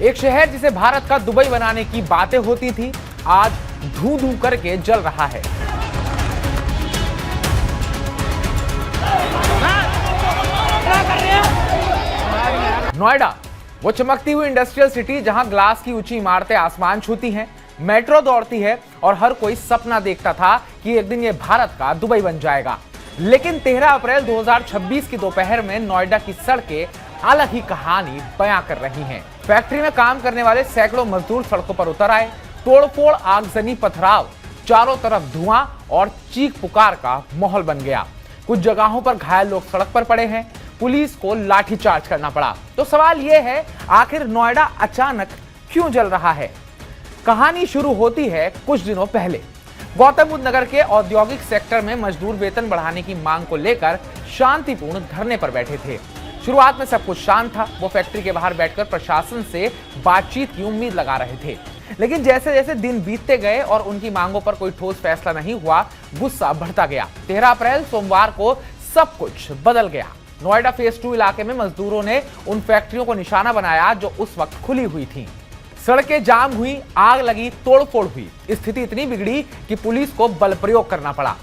एक शहर जिसे भारत का दुबई बनाने की बातें होती थी, आज धू धू करके जल रहा है। नोएडा, वो चमकती हुई इंडस्ट्रियल सिटी जहां ग्लास की ऊंची इमारतें आसमान छूती हैं, मेट्रो दौड़ती है और हर कोई सपना देखता था कि एक दिन ये भारत का दुबई बन जाएगा। लेकिन 13 अप्रैल 2026 की दोपहर में नोएडा की सड़कें अलग ही कहानी बयां कर रही हैं। फैक्ट्री में काम करने वाले सैकड़ों मजदूर सड़कों पर उतर आए। तोड़फोड़, आगजनी, पथराव, चारों तरफ धुआं और चीख पुकार का माहौल बन गया। कुछ जगहों पर घायल लोग सड़क पर पड़े हैं। पुलिस को लाठीचार्ज करना पड़ा। तो सवाल यह है, आखिर नोएडा अचानक क्यों जल रहा है? कहानी शुरू होती है कुछ दिनों पहले। गौतम बुद्ध नगर के औद्योगिक सेक्टर में मजदूर वेतन बढ़ाने की मांग को लेकर शांतिपूर्ण धरने पर बैठे थे। शुरुआत में सब कुछ शांत था। वो फैक्ट्री के बाहर बैठकर प्रशासन से बातचीत की उम्मीद लगा रहे थे। लेकिन जैसे जैसे दिन बीतते गए और उनकी मांगों पर कोई ठोस फैसला नहीं हुआ, गुस्सा बढ़ता गया। 13 अप्रैल सोमवार को सब कुछ बदल गया। नोएडा फेज 2 इलाके में मजदूरों ने उन फैक्ट्रियों को निशाना बनाया जो उस वक्त खुली हुई थी। सड़कें जाम हुई, आग लगी, तोड़फोड़ हुई। स्थिति इतनी बिगड़ी कि पुलिस को बल प्रयोग करना पड़ा।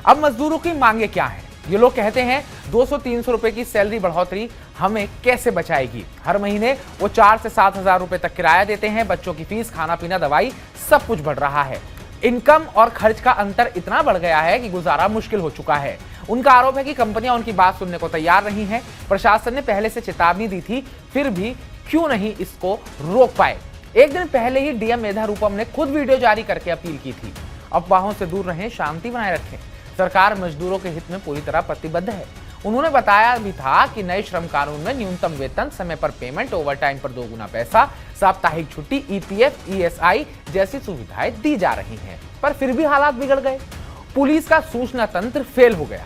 अब मजदूरों की मांगे क्या है? ये लोग कहते हैं 200-300 रुपए की सैलरी बढ़ोतरी हमें कैसे बचाएगी। हर महीने वो 4 से 7 हजार रुपए तक किराया देते हैं। बच्चों की फीस, खाना पीना, दवाई, सब कुछ बढ़ रहा है। इनकम और खर्च का अंतर इतना बढ़ गया है कि गुजारा मुश्किल हो चुका है। उनका आरोप है कि कंपनियां उनकी बात सुनने को तैयार नहीं है। प्रशासन ने पहले से चेतावनी दी थी, फिर भी क्यों नहीं इसको रोक पाए। एक दिन पहले ही डीएम मेधा रूपम ने खुद वीडियो जारी करके अपील की थी, अफवाहों से दूर रहें, शांति बनाए रखें। सरकार मजदूरों के हित में पूरी तरह प्रतिबद्ध है। उन्होंने बताया भी था कि नए श्रम कानून में न्यूनतम वेतन, समय पर पेमेंट, ओवरटाइम पर 2 गुना पैसा, साप्ताहिक छुट्टी, ईपीएफ, ईएसआई जैसी सुविधाएं दी जा रही हैं। पर फिर भी हालात बिगड़ गए। पुलिस का सूचना तंत्र फेल हो गया।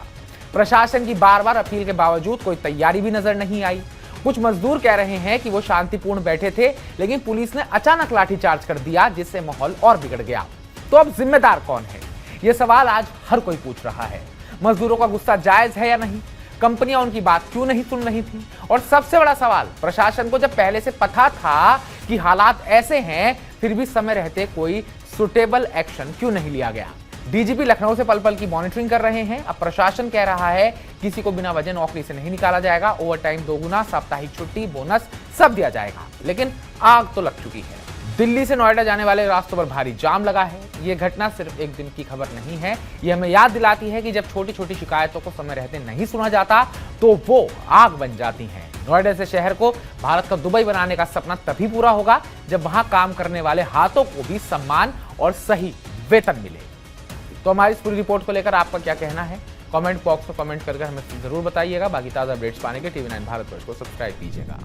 प्रशासन की बार-बार अपील के बावजूद कोई तैयारी भी नजर नहीं आई। कुछ मजदूर कह रहे हैं कि वो शांतिपूर्ण बैठे थे, लेकिन पुलिस ने अचानक लाठीचार्ज कर दिया, जिससे माहौल और बिगड़ गया। तो अब जिम्मेदार कौन है? ये सवाल आज हर कोई पूछ रहा है। मजदूरों का गुस्सा जायज है या नहीं? कंपनियां उनकी बात क्यों नहीं सुन रही थी? और सबसे बड़ा सवाल, प्रशासन को जब पहले से पता था कि हालात ऐसे हैं, फिर भी समय रहते कोई सुटेबल एक्शन क्यों नहीं लिया गया? डीजीपी लखनऊ से पल-पल की मॉनिटरिंग कर रहे हैं। अब प्रशासन कह रहा है किसी को बिना वजह नौकरी से नहीं निकाला जाएगा। ओवरटाइम 2 गुना, साप्ताहिक छुट्टी, बोनस सब दिया जाएगा। लेकिन आग तो लग चुकी है। दिल्ली से नोएडा जाने वाले रास्तों पर भारी जाम लगा है। ये घटना सिर्फ एक दिन की खबर नहीं है। ये हमें याद दिलाती है कि जब छोटी छोटी शिकायतों को समय रहते नहीं सुना जाता, तो वो आग बन जाती हैं। नोएडा से शहर को भारत का दुबई बनाने का सपना तभी पूरा होगा जब वहां काम करने वाले हाथों को भी सम्मान और सही वेतन मिले। तो हमारी इस पूरी रिपोर्ट को लेकर आपका क्या कहना है? कमेंट बॉक्स में कमेंट करके हमें जरूर बताइएगा। बाकी ताज़ा अपडेट्स पाने के टीवी 9 भारतवर्ष को सब्सक्राइब कीजिएगा।